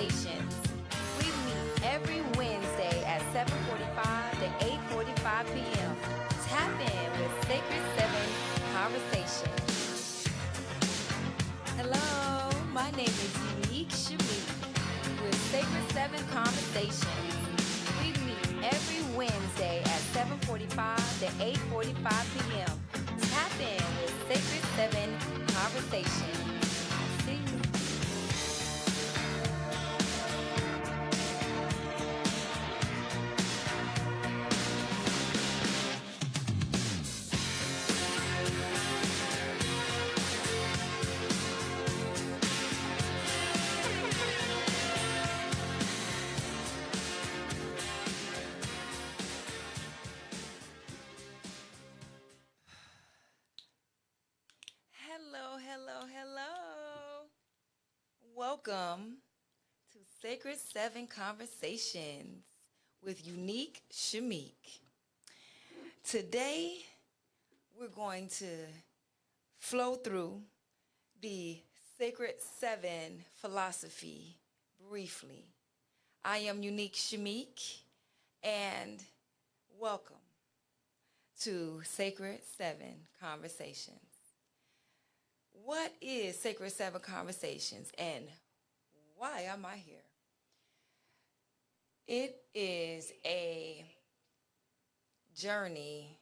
Conversations. We meet every Wednesday at 7:45 to 8:45 p.m. Tap in with Sacred 7 Conversations. Hello, my name is Unique Shamque with Sacred 7 Conversations. We meet every Wednesday at 7:45 to 8:45 p.m. Tap in with Sacred 7 Conversations. See you. Hello, hello, hello. Welcome to Sacred 7 Conversations with Unique Shamque. Today, we're going to flow through the Sacred 7 philosophy briefly. I am Unique Shamque, and welcome to Sacred 7 Conversations. What is Sacred 7 Conversations and why am I here? It is a journey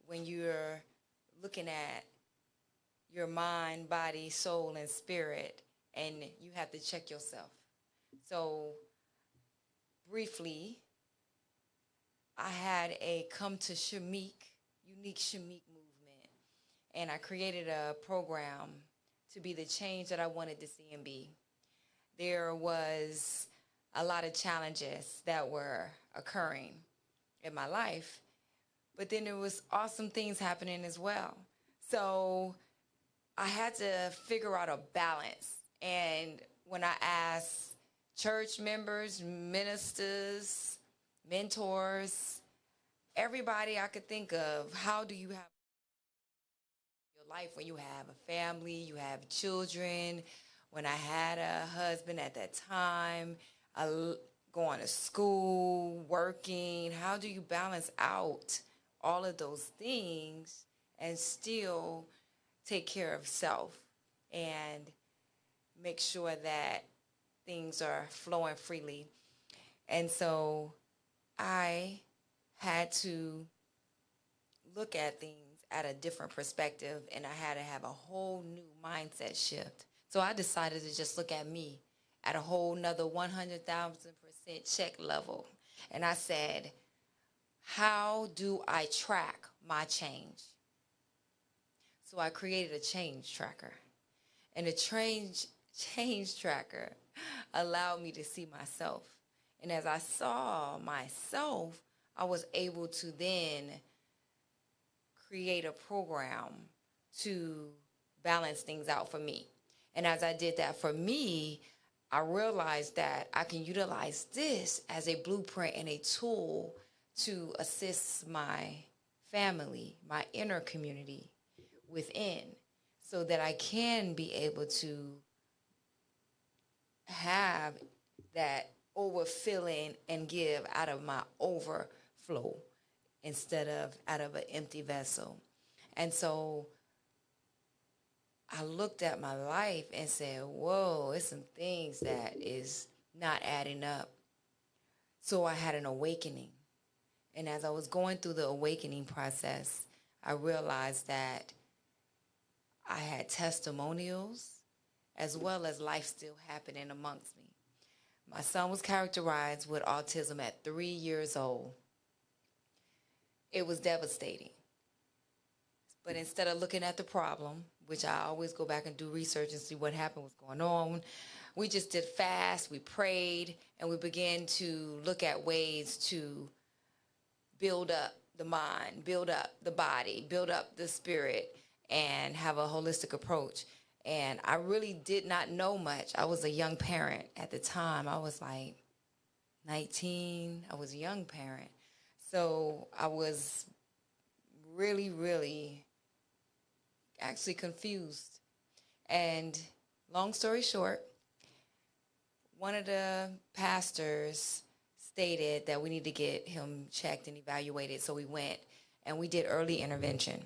when you're looking at your mind, body, soul, and spirit, and you have to check yourself. So, briefly, I had a Come to Shamque, Unique Shamque movement, and I created a program to be the change that I wanted to see and be. There was a lot of challenges that were occurring in my life, but then there was awesome things happening as well. So I had to figure out a balance. And when I asked church members, ministers, mentors, everybody I could think of, how do you have your life when you have a family, you have children? When I had a husband at that time, going to school, working, how do you balance out all of those things and still take care of self and make sure that things are flowing freely? And so I had to look at things at a different perspective, and I had to have a whole new mindset shift. So I decided to just look at me at a whole nother 100,000% check level. And I said, how do I track my change? So I created a change tracker. And the change tracker allowed me to see myself. And as I saw myself, I was able to then create a program to balance things out for me. And as I did that for me, I realized that I can utilize this as a blueprint and a tool to assist my family, my inner community within, so that I can be able to have that overfilling and give out of my overflow instead of out of an empty vessel. And so I looked at my life and said, whoa, it's some things that is not adding up. So I had an awakening. And as I was going through the awakening process, I realized that I had testimonials as well as life still happening amongst me. My son was characterized with autism at 3 years old. It was devastating. But instead of looking at the problem, which I always go back and do research and see what happened, what's going on, we just did fast, we prayed, and we began to look at ways to build up the mind, build up the body, build up the spirit, and have a holistic approach. And I really did not know much. I was a young parent at the time. I was like 19. I was a young parent. So I was really, really actually confused. And long story short, one of the pastors stated that we need to get him checked and evaluated. So we went and we did early intervention.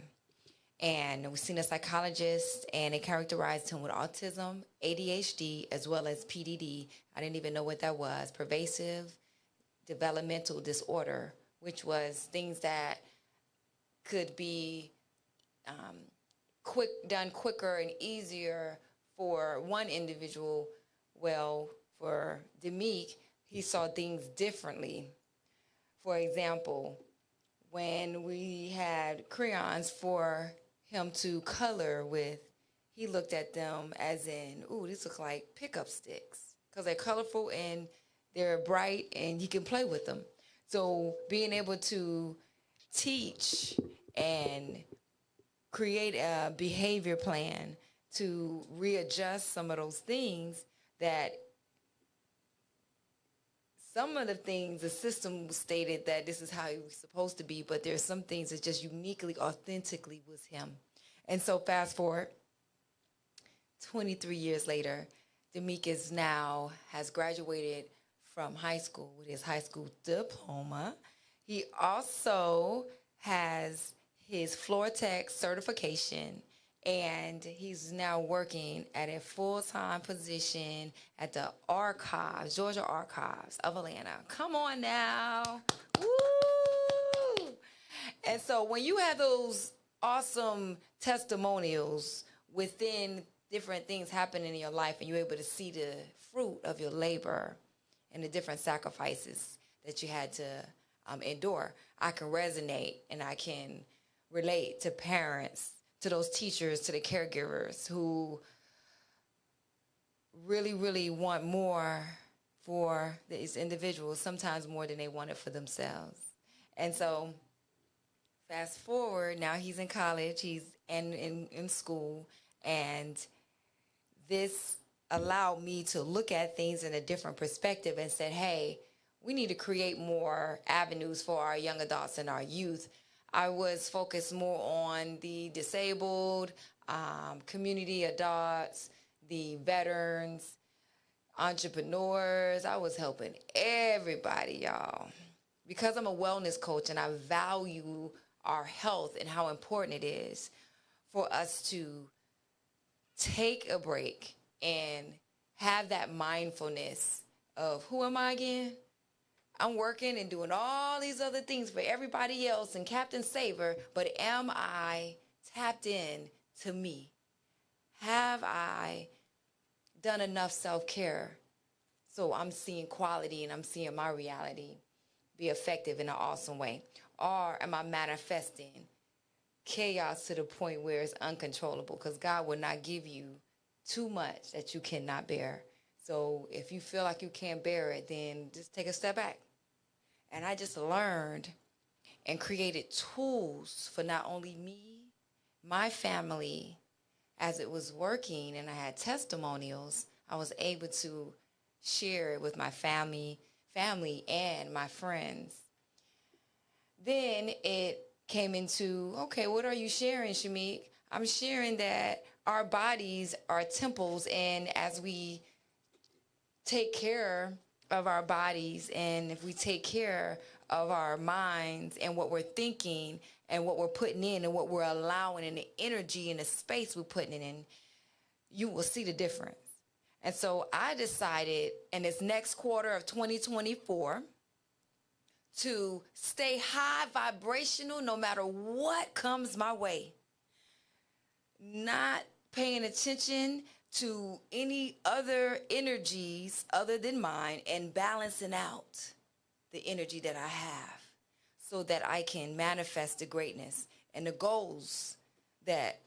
And we seen a psychologist, and they characterized him with autism, ADHD, as well as PDD. I didn't even know what that was, pervasive developmental disorder, which was things that could be done quicker and easier for one individual. Well, for Demique, he saw things differently. For example, when we had crayons for him to color with, he looked at them as in, ooh, these look like pickup sticks because they're colorful and they're bright and you can play with them. So being able to teach and create a behavior plan to readjust some of those things that some of the things the system stated that this is how he was supposed to be, but there's some things that just uniquely, authentically was him. And so fast forward 23 years later, Demique has graduated from high school with his high school diploma. He also has his floor tech certification, and he's now working at a full-time position at the Archives, Georgia Archives of Atlanta. Come on now. Woo! And so when you have those awesome testimonials within different things happening in your life and you're able to see the fruit of your labor and the different sacrifices that you had to endure, I can resonate and I can relate to parents, to those teachers, to the caregivers who really, really want more for these individuals, sometimes more than they wanted for themselves. And so fast forward, now he's in college, he's in school, and this allowed me to look at things in a different perspective and said, hey, we need to create more avenues for our young adults and our youth. I was focused more on the disabled, community adults, the veterans, entrepreneurs. I was helping everybody, y'all. Because I'm a wellness coach and I value our health and how important it is for us to take a break and have that mindfulness of who am I again? I'm working and doing all these other things for everybody else and Captain Saver, but am I tapped in to me? Have I done enough self-care so I'm seeing quality and I'm seeing my reality be effective in an awesome way? Or am I manifesting chaos to the point where it's uncontrollable? Because God will not give you too much that you cannot bear. So if you feel like you can't bear it, then just take a step back. And I just learned and created tools for not only me, my family, as it was working and I had testimonials, I was able to share it with my family and my friends. Then it came into, okay, what are you sharing, Shamque? I'm sharing that our bodies are temples, and as we take care of our bodies and if we take care of our minds and what we're thinking and what we're putting in and what we're allowing and the energy and the space we're putting it in, you will see the difference. And so I decided in this next quarter of 2024 to stay high vibrational no matter what comes my way. Not paying attention to any other energies other than mine and balancing out the energy that I have so that I can manifest the greatness and the goals that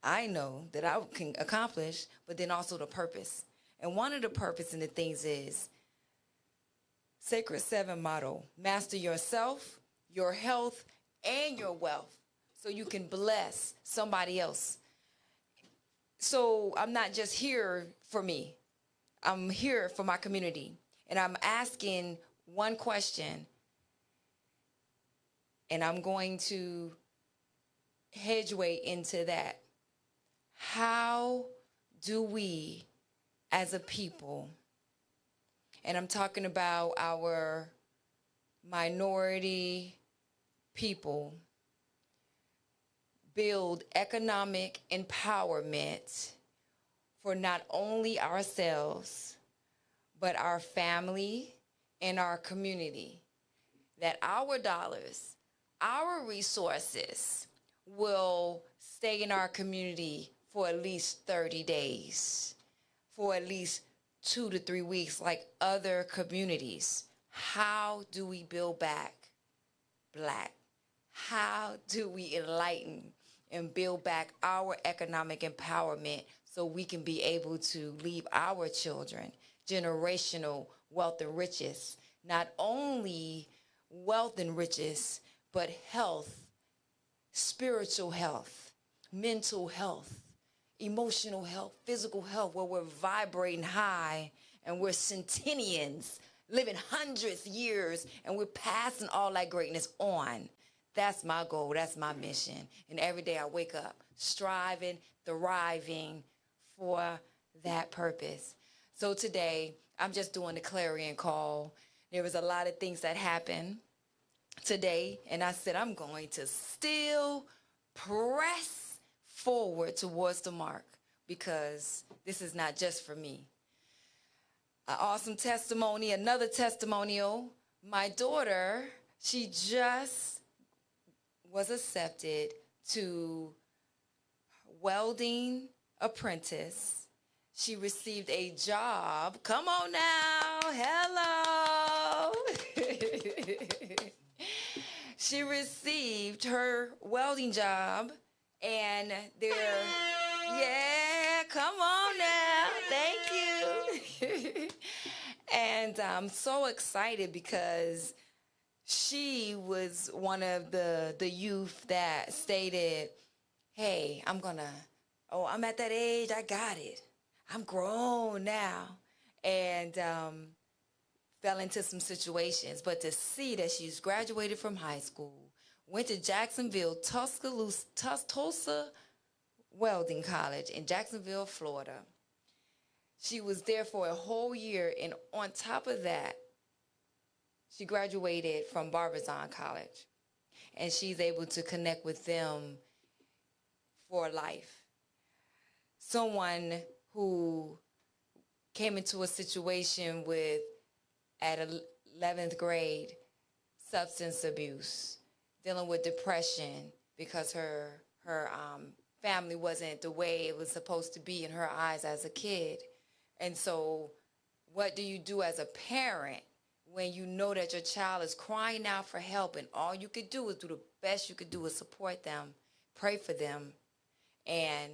I know that I can accomplish, but then also the purpose. And one of the purpose and the things is Sacred 7 motto: master yourself, your health, and your wealth so you can bless somebody else. So I'm not just here for me. I'm here for my community. And I'm asking one question. And I'm going to hedgeway into that. How do we, as a people, And I'm talking about our minority people, build economic empowerment for not only ourselves, but our family and our community. That our dollars, our resources will stay in our community for at least 30 days, for at least 2 to 3 weeks, like other communities. How do we build back Black? How do we enlighten and build back our economic empowerment so we can be able to leave our children generational wealth and riches? Not only wealth and riches, but health, spiritual health, mental health, emotional health, physical health, where we're vibrating high and we're centennials, living hundreds of years, and we're passing all that greatness on. That's my goal. That's my mission. And every day I wake up striving, thriving for that purpose. So today, I'm just doing the clarion call. There was a lot of things that happened today, and I said I'm going to still press forward towards the mark, because this is not just for me. An awesome testimony, another testimonial. My daughter, she just was accepted to welding apprentice. She received a job. Come on now. Hello. She received her welding job, and they're, yeah, come on now. Thank you. And I'm so excited because she was one of the youth that stated, hey, I'm at that age, I got it. I'm grown now. And fell into some situations. But to see that she's graduated from high school, went to Jacksonville, Tulsa Welding College in Jacksonville, Florida. She was there for a whole year, and on top of that, she graduated from Barbizon College, and she's able to connect with them for life. Someone who came into a situation with, at 11th grade, substance abuse, dealing with depression because her family wasn't the way it was supposed to be in her eyes as a kid. And so what do you do as a parent when you know that your child is crying out for help, and all you could do is do the best you could do is support them, pray for them, and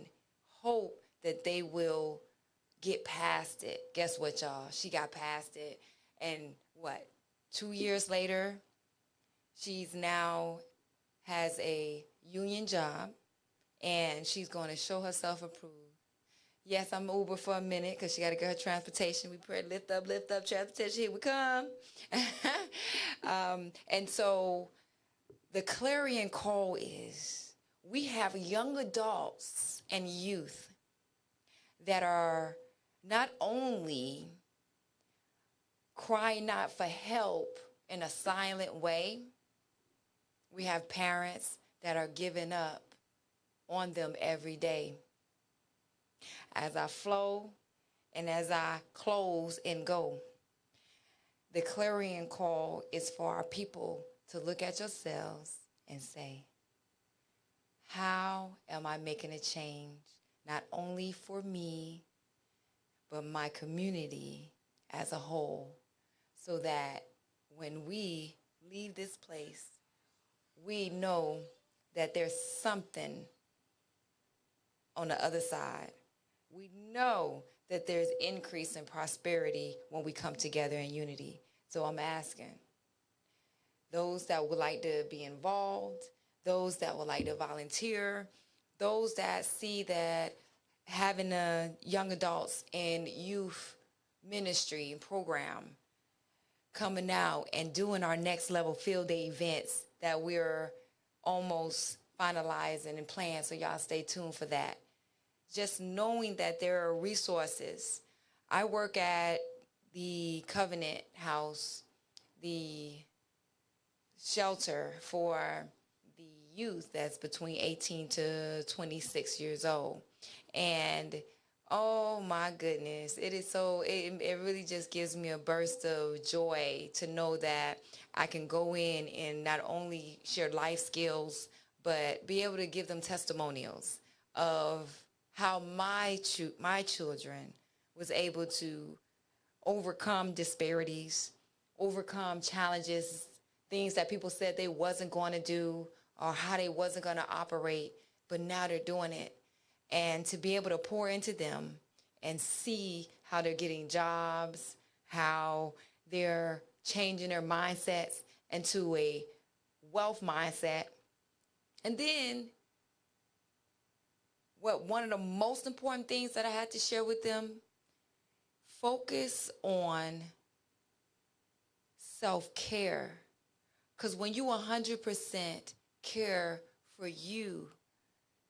hope that they will get past it? Guess what, y'all? She got past it. And 2 years later, she's now has a union job, and she's going to show herself approved. Yes, I'm Uber for a minute because she got to get her transportation. We pray, lift up, transportation. Here we come. And so the clarion call is, we have young adults and youth that are not only crying out for help in a silent way, we have parents that are giving up on them every day. As I flow and as I close and go, the clarion call is for our people to look at yourselves and say, how am I making a change, not only for me, but my community as a whole, so that when we leave this place, we know that there's something on the other side. We know that there's increase in prosperity when we come together in unity. So I'm asking those that would like to be involved, those that would like to volunteer, those that see that having young adults and youth ministry and program coming out and doing our next level field day events that we're almost finalizing and planning, so y'all stay tuned for that. Just knowing that there are resources. I work at the Covenant House, the shelter for the youth that's between 18 to 26 years old. And oh my goodness, it really just gives me a burst of joy to know that I can go in and not only share life skills, but be able to give them testimonials of how my children was able to overcome disparities, overcome challenges, things that people said they wasn't going to do or how they wasn't going to operate, but now they're doing it. And to be able to pour into them and see how they're getting jobs, how they're changing their mindsets into a wealth mindset. And then one of the most important things that I had to share with them, focus on self-care. Because when you 100% care for you,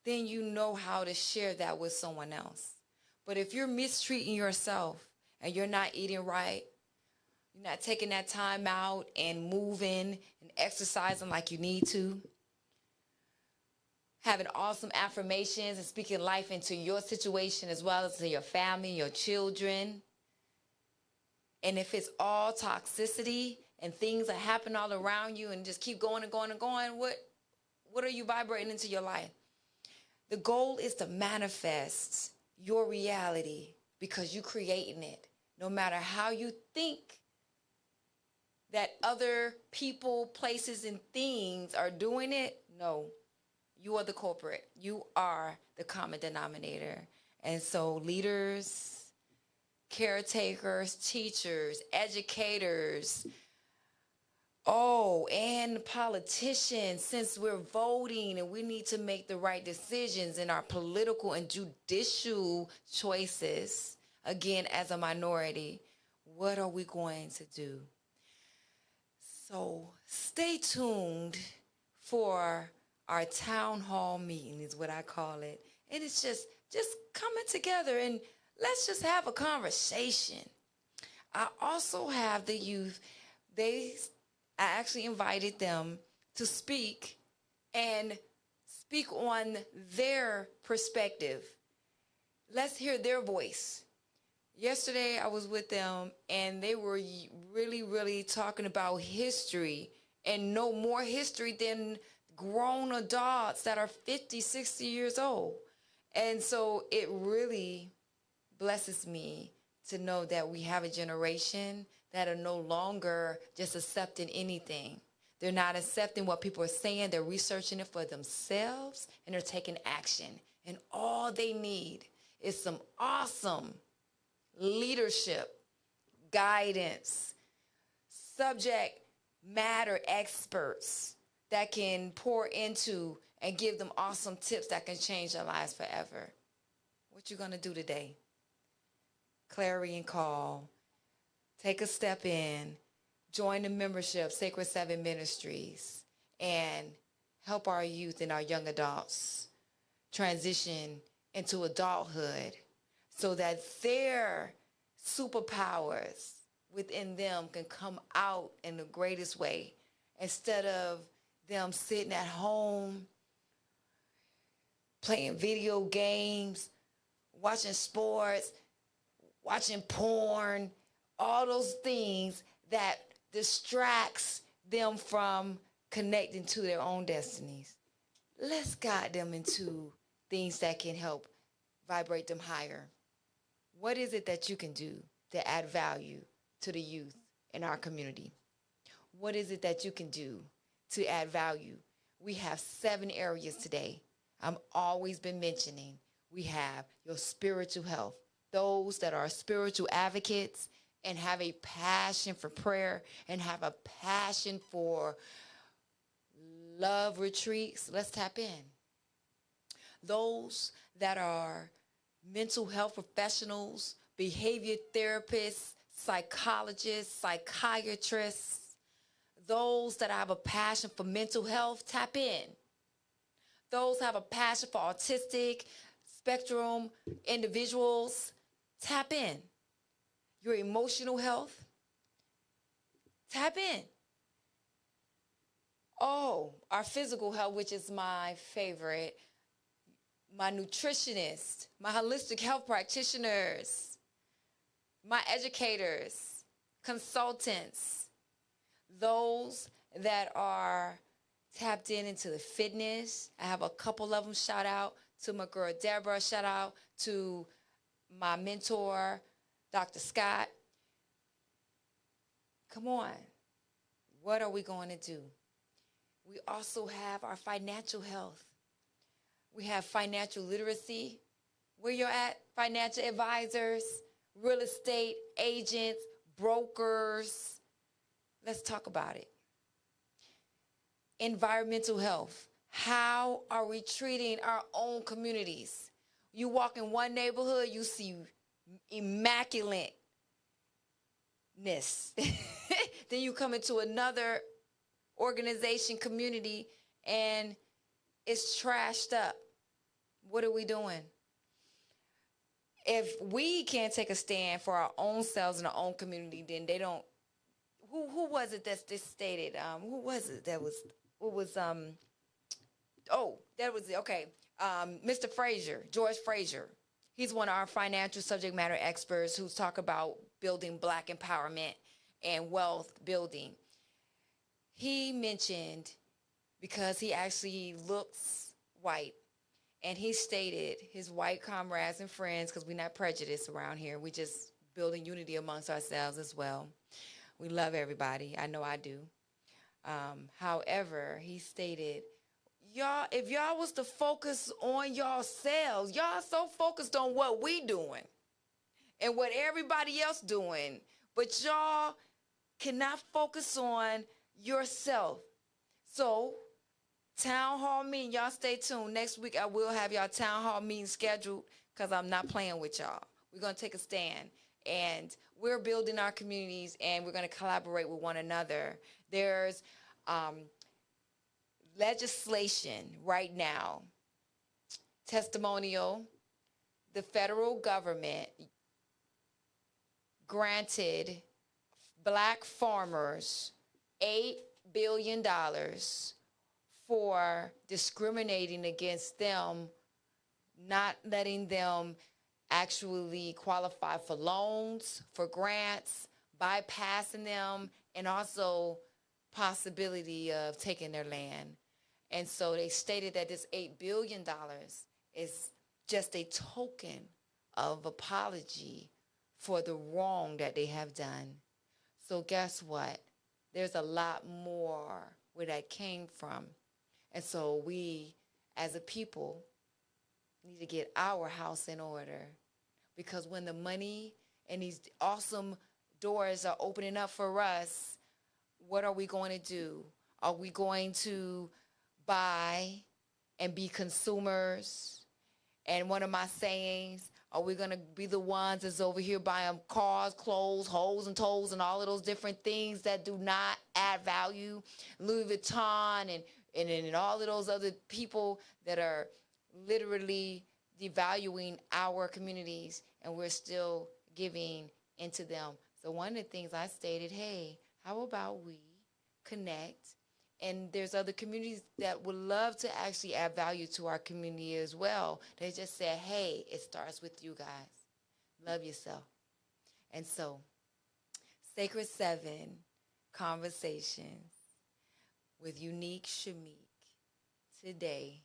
then you know how to share that with someone else. But if you're mistreating yourself and you're not eating right, you're not taking that time out and moving and exercising like you need to, having awesome affirmations and speaking life into your situation as well as to your family, your children. And if it's all toxicity and things that happen all around you and just keep going and going and going, what are you vibrating into your life? The goal is to manifest your reality because you're creating it. No matter how you think that other people, places, and things are doing it, no. You are the culprit. You are the common denominator. And so leaders, caretakers, teachers, educators, and politicians, since we're voting and we need to make the right decisions in our political and judicial choices, again, as a minority, what are we going to do? So stay tuned for our town hall meeting is what I call it. And it's just coming together and let's just have a conversation. I also have the youth. I actually invited them to speak on their perspective. Let's hear their voice. Yesterday I was with them and they were really, really talking about history and no more history than grown adults that are 50, 60 years old. And so it really blesses me to know that we have a generation that are no longer just accepting anything. They're not accepting what people are saying. They're researching it for themselves and they're taking action. And all they need is some awesome leadership, guidance, subject matter experts that can pour into and give them awesome tips that can change their lives forever. What you gonna do today? Clarion call. Take a step in. Join the membership, Sacred Seven Ministries, and help our youth and our young adults transition into adulthood so that their superpowers within them can come out in the greatest way instead of them sitting at home playing video games, watching sports, watching porn, all those things that distracts them from connecting to their own destinies. Let's guide them into things that can help vibrate them higher. What is it that you can do to add value to the youth in our community? What is it that you can do to add value? We have 7 areas today. I've always been mentioning. We have your spiritual health, those that are spiritual advocates and have a passion for prayer and have a passion for love retreats. Let's tap in. Those that are mental health professionals, behavior therapists, psychologists, psychiatrists, those that have a passion for mental health, tap in. Those have a passion for autistic spectrum individuals, tap in. your emotional health, tap in. Oh, our physical health, which is my favorite, my nutritionist, my holistic health practitioners, my educators, consultants, those that are tapped into the fitness. I have a couple of them. Shout out to my girl Deborah. Shout out to my mentor, Dr. Scott. Come on. What are we going to do? We also have our financial health. We have financial literacy. Where you're at, financial advisors, real estate agents, brokers. Let's talk about it. Environmental health. How are we treating our own communities? You walk in one neighborhood, you see immaculateness. Then you come into another organization, community, and it's trashed up. What are we doing? If we can't take a stand for our own selves in our own community, then they don't. Who was it that this stated? Who was it that was? Who was? Oh, that was it. Okay. Mr. Frazier, George Frazier. He's one of our financial subject matter experts who's talk about building Black empowerment and wealth building. He mentioned, because he actually looks white, and he stated his white comrades and friends, because we're not prejudiced around here, we just building unity amongst ourselves as well. We love everybody. I know I do. However, he stated, y'all, if y'all was to focus on yourselves, y'all so focused on what we doing and what everybody else doing, but y'all cannot focus on yourself. So, town hall meeting, y'all stay tuned. Next week, I will have y'all town hall meeting scheduled, because I'm not playing with y'all. We're going to take a stand, and we're building our communities, and we're going to collaborate with one another. There's legislation right now, testimonial. The federal government granted Black farmers $8 billion for discriminating against them, not letting them actually qualify for loans, for grants, bypassing them, and also possibility of taking their land. And so they stated that this $8 billion is just a token of apology for the wrong that they have done. So guess what? There's a lot more where that came from. And so we, as a people, need to get our house in order. Because when the money and these awesome doors are opening up for us, what are we going to do? Are we going to buy and be consumers? And one of my sayings, are we going to be the ones that's over here buying cars, clothes, hoes and toes, and all of those different things that do not add value? Louis Vuitton and all of those other people that are literally devaluing our communities, and we're still giving into them. So one of the things I stated, hey, how about we connect? And there's other communities that would love to actually add value to our community as well. They just said, hey, it starts with you guys. Love yourself. And so, Sacred 7 Conversations with Unique Shamque. Today,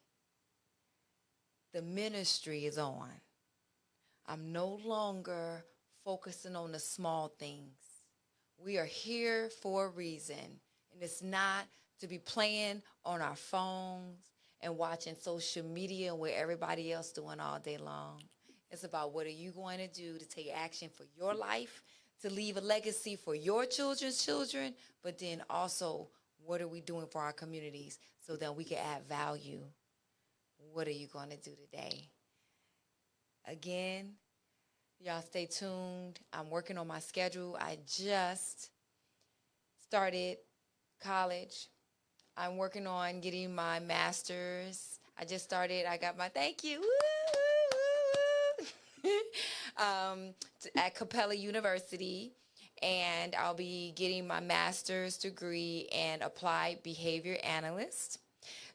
the ministry is on. I'm no longer focusing on the small things. We are here for a reason, and it's not to be playing on our phones and watching social media and what everybody else doing all day long. It's about what are you going to do to take action for your life, to leave a legacy for your children's children, but then also what are we doing for our communities so that we can add value. What are you going to do today? Again, y'all stay tuned. I'm working on my schedule. I just started college. I'm working on getting my master's. I just started. I got my thank you. Woo, woo, woo. at Capella University, and I'll be getting my master's degree in applied behavior analyst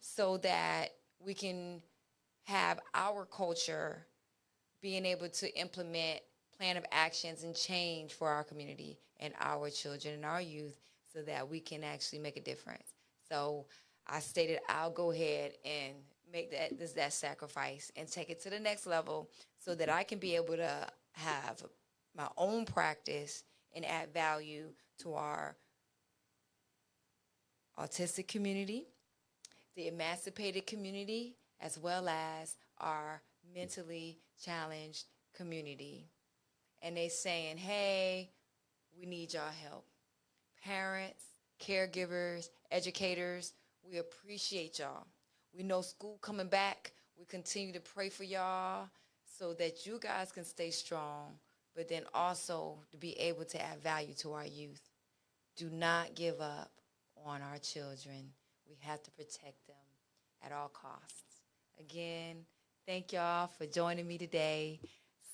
so that we can have our culture being able to implement plan of actions and change for our community and our children and our youth so that we can actually make a difference. So I stated I'll go ahead and make that sacrifice and take it to the next level so that I can be able to have my own practice and add value to our autistic community, the emancipated community, as well as our mentally challenged community. And they saying, hey, we need y'all help. Parents, caregivers, educators, we appreciate y'all. We know school coming back. We continue to pray for y'all so that you guys can stay strong, but then also to be able to add value to our youth. Do not give up on our children. We have to protect them at all costs. Again, thank y'all for joining me today.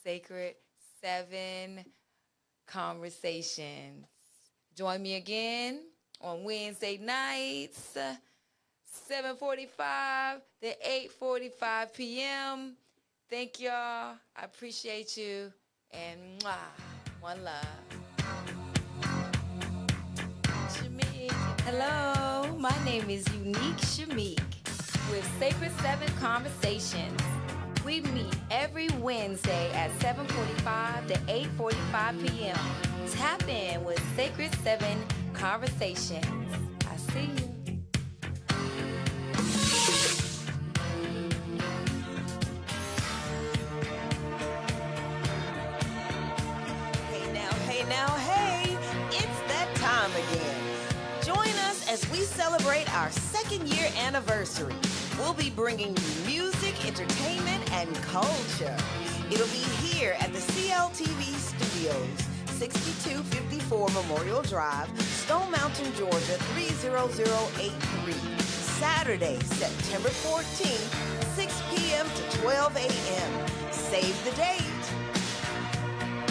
Sacred 7 Conversations. Join me again on Wednesday nights, 7:45 to 8:45 p.m. Thank y'all. I appreciate you. And mwah, one love. Shamque. Hello, my name is Unique Shamque with Sacred 7 Conversations. We meet every Wednesday at 7:45 to 8:45 p.m. Tap in with Sacred 7 Conversations. I see you. Hey, it's that time again. Join us as we celebrate our 2nd year anniversary. We'll be bringing you music, entertainment, and culture. It'll be here at the CLTV Studios, 6254 Memorial Drive, Stone Mountain, Georgia, 30083. Saturday, September 14th, 6 p.m. to 12 a.m. Save the date.